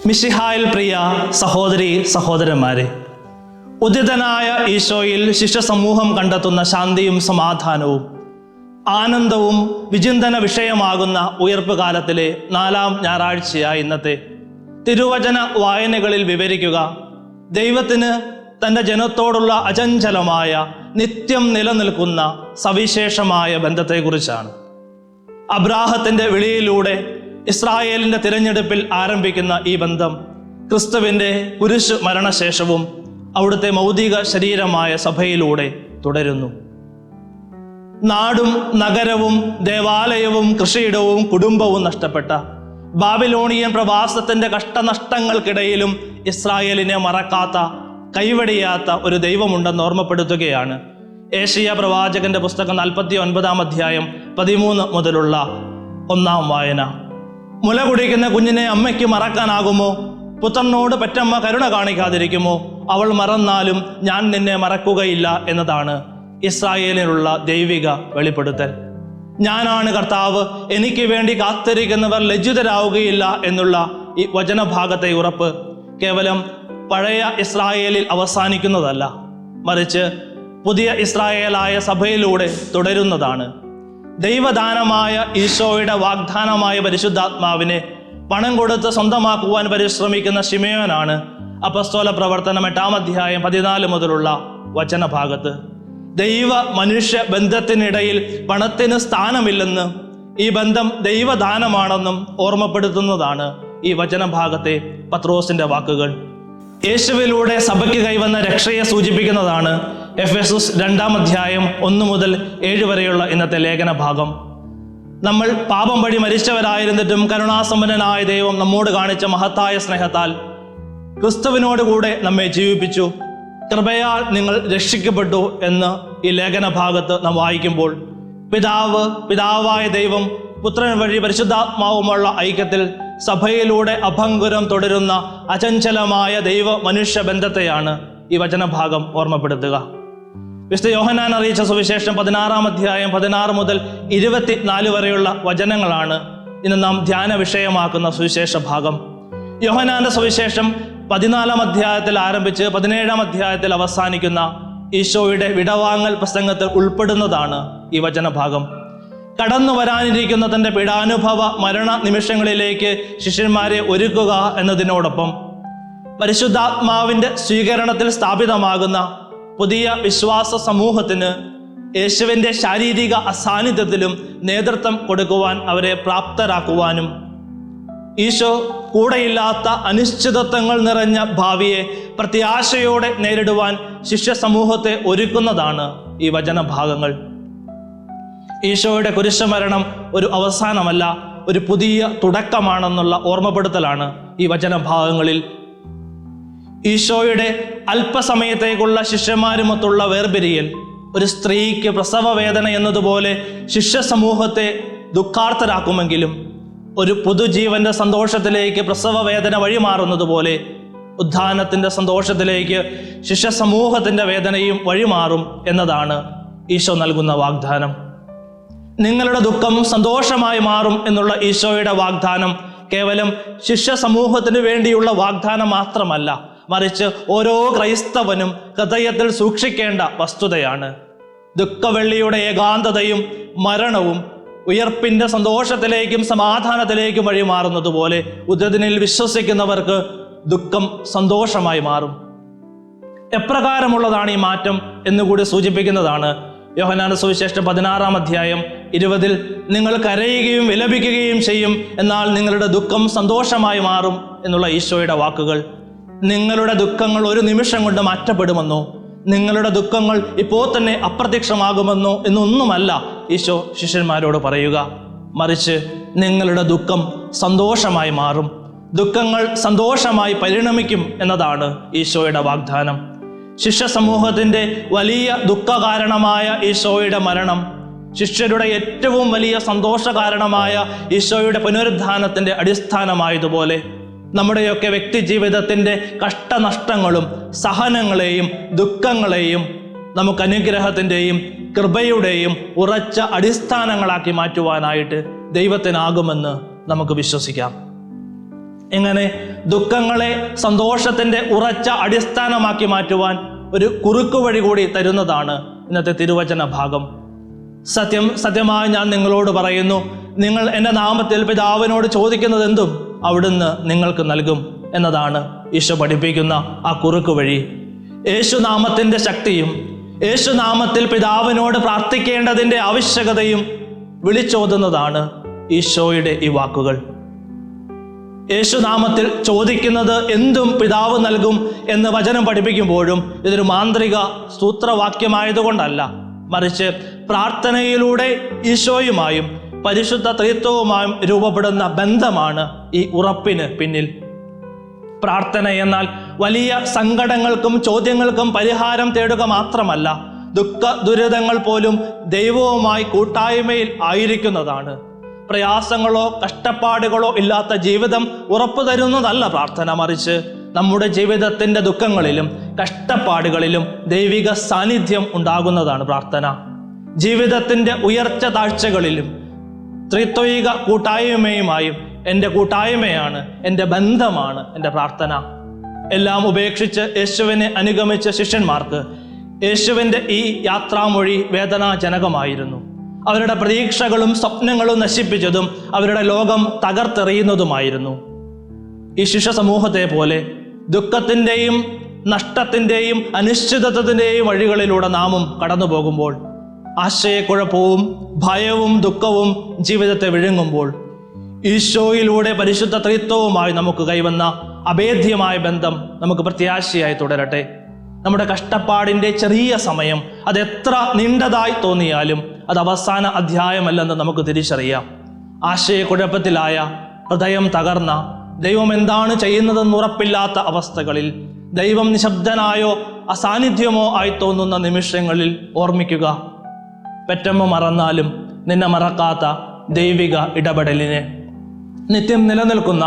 മിശിഹായിൽ പ്രിയ സഹോദരി സഹോദരന്മാരെ, ഉദിതനായ ഈശോയിൽ ശിഷ്യ സമൂഹം കണ്ടെത്തുന്ന ശാന്തിയും സമാധാനവും ആനന്ദവും വിചിന്തന വിഷയമാകുന്ന ഉയർപ്പ് കാലത്തിലെ 4-ാം ഞായറാഴ്ചയായ ഇന്നത്തെ തിരുവചന വായനകളിൽ വിവരിക്കുക ദൈവത്തിന് തൻ്റെ ജനത്തോടുള്ള അചഞ്ചലമായ നിത്യം നിലനിൽക്കുന്ന സവിശേഷമായ ബന്ധത്തെക്കുറിച്ചാണ്. അബ്രാഹത്തിൻ്റെ വിളിയിലൂടെ ഇസ്രായേലിൻ്റെ തിരഞ്ഞെടുപ്പിൽ ആരംഭിക്കുന്ന ഈ ബന്ധം ക്രിസ്തുവിൻ്റെ കുരിശ് മരണശേഷവും അവിടുത്തെ മൗതിക ശരീരമായ സഭയിലൂടെ തുടരുന്നു. നാടും നഗരവും ദേവാലയവും കൃഷിയിടവും കുടുംബവും നഷ്ടപ്പെട്ട ബാബിലോണിയൻ പ്രവാസത്തിൻ്റെ കഷ്ടനഷ്ടങ്ങൾക്കിടയിലും ഇസ്രായേലിനെ മറക്കാത്ത കൈവടിയാത്ത ഒരു ദൈവമുണ്ടെന്ന് ഓർമ്മപ്പെടുത്തുകയാണ് ഏശയ്യാ പ്രവാചകന്റെ പുസ്തകം 49-ാം അധ്യായം 13 മുതലുള്ള 1-ാം വായന. മുല കുടിക്കുന്ന കുഞ്ഞിനെ അമ്മയ്ക്ക് മറക്കാനാകുമോ? പുത്രനോട് പെറ്റമ്മ കരുണ കാണിക്കാതിരിക്കുമോ? അവൾ മറന്നാലും ഞാൻ നിന്നെ മറക്കുകയില്ല എന്നതാണ് ഇസ്രായേലിനുള്ള ദൈവിക വെളിപ്പെടുത്തൽ. ഞാനാണ് കർത്താവ്, എനിക്ക് വേണ്ടി കാത്തിരിക്കുന്നവർ ലജ്ജിതരാവുകയില്ല എന്നുള്ള ഈ വചനഭാഗത്തെ ഉറപ്പ് കേവലം പഴയ ഇസ്രായേലിൽ അവസാനിക്കുന്നതല്ല, മറിച്ച് പുതിയ ഇസ്രായേലായ സഭയിലൂടെ തുടരുന്നതാണ്. ദൈവദാനമായ ഈശോയുടെ വാഗ്ദാനമായ പരിശുദ്ധാത്മാവിനെ പണം കൊടുത്ത് സ്വന്തമാക്കുവാൻ പരിശ്രമിക്കുന്ന ശിമയോനാണ് അപ്പസ്തോല പ്രവർത്തനം 8-ാം അധ്യായം 14 മുതലുള്ള വചനഭാഗത്ത് ദൈവ മനുഷ്യ ബന്ധത്തിനിടയിൽ പണത്തിന് സ്ഥാനമില്ലെന്ന്, ഈ ബന്ധം ദൈവദാനമാണെന്നും ഓർമ്മപ്പെടുത്തുന്നതാണ് ഈ വചനഭാഗത്തെ പത്രോസിന്റെ വാക്കുകൾ. യേശുവിലൂടെ സഭയ്ക്ക് കൈവന്ന രക്ഷയെ സൂചിപ്പിക്കുന്നതാണ് എഫെസസ് 2-ാം അധ്യായം 1 മുതൽ 7 വരെയുള്ള ഇന്നത്തെ ലേഖന ഭാഗം. നമ്മൾ പാപം വഴി മരിച്ചവരായിരുന്നിട്ടും കരുണാസമ്പന്നനായ ദൈവം നമ്മോട് കാണിച്ച മഹത്തായ സ്നേഹത്താൽ ക്രിസ്തുവിനോട് കൂടെ നമ്മെ ജീവിപ്പിച്ചു. കൃപയാൽ നിങ്ങൾ രക്ഷിക്കപ്പെട്ടു എന്ന് ഈ ലേഖന ഭാഗത്ത് നാം വായിക്കുമ്പോൾ പിതാവായ ദൈവം പുത്രൻ വഴി പരിശുദ്ധാത്മാവുമുള്ള ഐക്യത്തിൽ സഭയിലൂടെ അഭംഗുരം തുടരുന്ന അചഞ്ചലമായ ദൈവ മനുഷ്യ ബന്ധത്തെയാണ് ഈ വചനഭാഗം ഓർമ്മപ്പെടുത്തുക. വിശുദ്ധ യോഹന്നാൻ അറിയിച്ച സുവിശേഷം 16-ാം അധ്യായം 16 മുതൽ 24 വരെയുള്ള വചനങ്ങളാണ് ഇന്ന് നാം ധ്യാന വിഷയമാക്കുന്ന സുവിശേഷ ഭാഗം. യോഹന്നാന്റെ സുവിശേഷം 14-ാം അധ്യായത്തിൽ ആരംഭിച്ച് 17-ാം അധ്യായത്തിൽ അവസാനിക്കുന്ന ഈശോയുടെ വിടവാങ്ങൽ പ്രസംഗത്തിൽ ഉൾപ്പെടുന്നതാണ് ഈ വചനഭാഗം. കടന്നു വരാനിരിക്കുന്ന തൻ്റെ പീഡാനുഭവ മരണ നിമിഷങ്ങളിലേക്ക് ശിഷ്യന്മാരെ ഒരുക്കുക എന്നതിനോടൊപ്പം പരിശുദ്ധാത്മാവിൻ്റെ സ്വീകരണത്തിൽ സ്ഥാപിതമാകുന്ന പുതിയ വിശ്വാസ സമൂഹത്തിന് യേശുവിൻ്റെ ശാരീരിക അസാന്നിധ്യത്തിലും നേതൃത്വം കൊടുക്കുവാൻ അവരെ പ്രാപ്തരാക്കുവാനും ഈശോ കൂടെയില്ലാത്ത അനിശ്ചിതത്വങ്ങൾ നിറഞ്ഞ ഭാവിയെ പ്രത്യാശയോടെ നേരിടുവാൻ ശിഷ്യ സമൂഹത്തെ ഒരുക്കുന്നതാണ് ഈ വചനഭാഗങ്ങൾ. ഈശോയുടെ കുരിശുമരണം ഒരു അവസാനമല്ല, ഒരു പുതിയ തുടക്കമാണെന്നുള്ള ഓർമ്മപ്പെടുത്തലാണ് ഈ വചനഭാഗങ്ങളിൽ. ഈശോയുടെ അല്പസമയത്തേക്കുള്ള ശിഷ്യന്മാരുമൊത്തുള്ള വേർപിരിയൽ ഒരു സ്ത്രീക്ക് പ്രസവ വേദന എന്നതുപോലെ ശിഷ്യ സമൂഹത്തെ ദുഃഖാർത്തരാക്കുമെങ്കിലും ഒരു പുതുജീവന്റെ സന്തോഷത്തിലേക്ക് പ്രസവ വേദന വഴിമാറുന്നത് പോലെ ഉദ്ധാനത്തിന്റെ സന്തോഷത്തിലേക്ക് ശിഷ്യ സമൂഹത്തിന്റെ വേദനയും വഴിമാറും എന്നതാണ് ഈശോ നൽകുന്ന വാഗ്ദാനം. നിങ്ങളുടെ ദുഃഖം സന്തോഷമായി മാറും എന്നുള്ള ഈശോയുടെ വാഗ്ദാനം കേവലം ശിഷ്യ സമൂഹത്തിന് വേണ്ടിയുള്ള വാഗ്ദാനം മാത്രമല്ല, മറിച്ച് ഓരോ ക്രൈസ്തവനും ഹൃദയത്തിൽ സൂക്ഷിക്കേണ്ട വസ്തുതയാണ്. ദുഃഖവെള്ളിയുടെ ഏകാന്തതയും മരണവും ഉയർപ്പിന്റെ സന്തോഷത്തിലേക്കും സമാധാനത്തിലേക്കും വഴിമാറുന്നത് പോലെ ഉദ്ധിതനിൽ വിശ്വസിക്കുന്നവർക്ക് ദുഃഖം സന്തോഷമായി മാറും. എപ്രകാരമുള്ളതാണ് ഈ മാറ്റം എന്നുകൂടി സൂചിപ്പിക്കുന്നതാണ് യോഹന്നാന്റെ സുവിശേഷം 16-ാം അധ്യായം 20 നിങ്ങൾ കരയുകയും വിലപിക്കുകയും ചെയ്യും, എന്നാൽ നിങ്ങളുടെ ദുഃഖം സന്തോഷമായി മാറും എന്നുള്ള ഈശോയുടെ വാക്കുകൾ. നിങ്ങളുടെ ദുഃഖങ്ങൾ ഒരു നിമിഷം കൊണ്ട് മാറ്റപ്പെടുമെന്നോ, നിങ്ങളുടെ ദുഃഖങ്ങൾ ഇപ്പോൾ തന്നെ അപ്രത്യക്ഷമാകുമെന്നോ എന്നൊന്നുമല്ല ഈശോ ശിഷ്യന്മാരോട് പറയുക, മറിച്ച് നിങ്ങളുടെ ദുഃഖം സന്തോഷമായി മാറും, ദുഃഖങ്ങൾ സന്തോഷമായി പരിണമിക്കും എന്നതാണ് ഈശോയുടെ വാഗ്ദാനം. ശിഷ്യ സമൂഹത്തിൻ്റെ വലിയ ദുഃഖകാരണമായ ഈശോയുടെ മരണം ശിഷ്യരുടെ ഏറ്റവും വലിയ സന്തോഷകാരണമായ ഈശോയുടെ പുനരുദ്ധാനത്തിൻ്റെ അടിസ്ഥാനമായതുപോലെ നമ്മുടെയൊക്കെ വ്യക്തി ജീവിതത്തിൻ്റെ കഷ്ടനഷ്ടങ്ങളും സഹനങ്ങളെയും ദുഃഖങ്ങളെയും നമുക്ക് അനുഗ്രഹത്തിൻ്റെയും കൃപയുടെയും ഉറച്ച അടിസ്ഥാനങ്ങളാക്കി മാറ്റുവാനായിട്ട് ദൈവത്തിനാകുമെന്ന് നമുക്ക് വിശ്വസിക്കാം. ഇങ്ങനെ ദുഃഖങ്ങളെ സന്തോഷത്തിൻ്റെ ഉറച്ച അടിസ്ഥാനമാക്കി മാറ്റുവാൻ ഒരു കുറുക്കുവഴി കൂടി തരുന്നതാണ് ഇന്നത്തെ തിരുവചന ഭാഗം. സത്യമായി ഞാൻ നിങ്ങളോട് പറയുന്നു, നിങ്ങൾ എൻ്റെ നാമത്തിൽ പിതാവിനോട് ചോദിക്കുന്നത് എന്തും അവിടുന്ന് നിങ്ങൾക്ക് നൽകും എന്നതാണ് ഈശോ പഠിപ്പിക്കുന്ന ആ കുറുക്കുവഴി. യേശുനാമത്തിൻ്റെ ശക്തിയും യേശുനാമത്തിൽ പിതാവിനോട് പ്രാർത്ഥിക്കേണ്ടതിൻ്റെ ആവശ്യകതയും വിളിച്ചോതുന്നതാണ് ഈശോയുടെ ഈ വാക്കുകൾ. യേശുനാമത്തിൽ ചോദിക്കുന്നത് എന്തും പിതാവ് നൽകും എന്ന് വചനം പഠിപ്പിക്കുമ്പോഴും ഇതൊരു മാന്ത്രിക സൂത്രവാക്യമായതുകൊണ്ടല്ല, മറിച്ച് പ്രാർത്ഥനയിലൂടെ ഈശോയുമായും പരിശുദ്ധ ത്രിത്വവുമായും രൂപപ്പെടുന്ന ബന്ധമാണ് ഈ ഉറപ്പിന് പിന്നിൽ. പ്രാർത്ഥന എന്നാൽ വലിയ സങ്കടങ്ങൾക്കും ചോദ്യങ്ങൾക്കും പരിഹാരം തേടുക മാത്രമല്ല, ദുഃഖ ദുരിതങ്ങൾ പോലും ദൈവവുമായി കൂട്ടായ്മയിൽ ആയിരിക്കുന്നതാണ്. പ്രയാസങ്ങളോ കഷ്ടപ്പാടുകളോ ഇല്ലാത്ത ജീവിതം ഉറപ്പു തരുന്നതല്ല പ്രാർത്ഥന, മറിച്ച് നമ്മുടെ ജീവിതത്തിൻ്റെ ദുഃഖങ്ങളിലും കഷ്ടപ്പാടുകളിലും ദൈവിക സാന്നിധ്യം ഉണ്ടാകുന്നതാണ് പ്രാർത്ഥന. ജീവിതത്തിൻ്റെ ഉയർച്ച താഴ്ചകളിലും ത്രിത്വൈക കൂട്ടായ്മയുമായും എൻ്റെ കൂട്ടായ്മയാണ്, എൻ്റെ ബന്ധമാണ് എൻ്റെ പ്രാർത്ഥന. എല്ലാം ഉപേക്ഷിച്ച് യേശുവിനെ അനുഗമിച്ച ശിഷ്യന്മാർക്ക് യേശുവിൻ്റെ ഈ യാത്രാമൊഴി വേദനാജനകമായിരുന്നു. അവരുടെ പ്രതീക്ഷകളും സ്വപ്നങ്ങളും നശിപ്പിച്ചതും അവരുടെ ലോകം തകർത്തെറിയുന്നതുമായിരുന്നു. ഈ ശിഷ്യ സമൂഹത്തെ പോലെ ദുഃഖത്തിൻ്റെയും നഷ്ടത്തിൻ്റെയും അനിശ്ചിതത്വത്തിൻ്റെയും വഴികളിലൂടെ നാമും കടന്നു പോകുമ്പോൾ, ആശയക്കുഴപ്പവും ഭയവും ദുഃഖവും ജീവിതത്തെ വിഴുങ്ങുമ്പോൾ, ഈശോയിലൂടെ പരിശുദ്ധ ത്രിത്വവുമായി നമുക്ക് കൈവന്ന അഭേദ്യമായ ബന്ധം നമുക്ക് പ്രത്യാശയായി തുടരട്ടെ. നമ്മുടെ കഷ്ടപ്പാടിൻ്റെ ചെറിയ സമയം അതെത്ര നീണ്ടതായി തോന്നിയാലും അത് അവസാന അധ്യായമല്ലെന്ന് നമുക്ക് തിരിച്ചറിയാം. ആശയക്കുഴപ്പത്തിലായ, ഹൃദയം തകർന്ന, ദൈവം എന്താണ് ചെയ്യുന്നതെന്ന് ഉറപ്പില്ലാത്ത അവസ്ഥകളിൽ, ദൈവം നിശബ്ദനായോ അസാന്നിധ്യമോ ആയി തോന്നുന്ന നിമിഷങ്ങളിൽ ഓർമ്മിക്കുക, പെറ്റമ്മ മറന്നാലും നിന്നെ മറക്കാത്ത ദൈവിക ഇടപെടലിനെ. നിത്യം നിലനിൽക്കുന്ന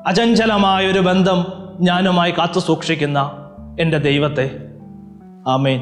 അചഞ്ചലമായൊരു ബന്ധം ഞാനുമായി കാത്തു സൂക്ഷിക്കുന്ന എൻ്റെ ദൈവത്തെ. ആമേൻ.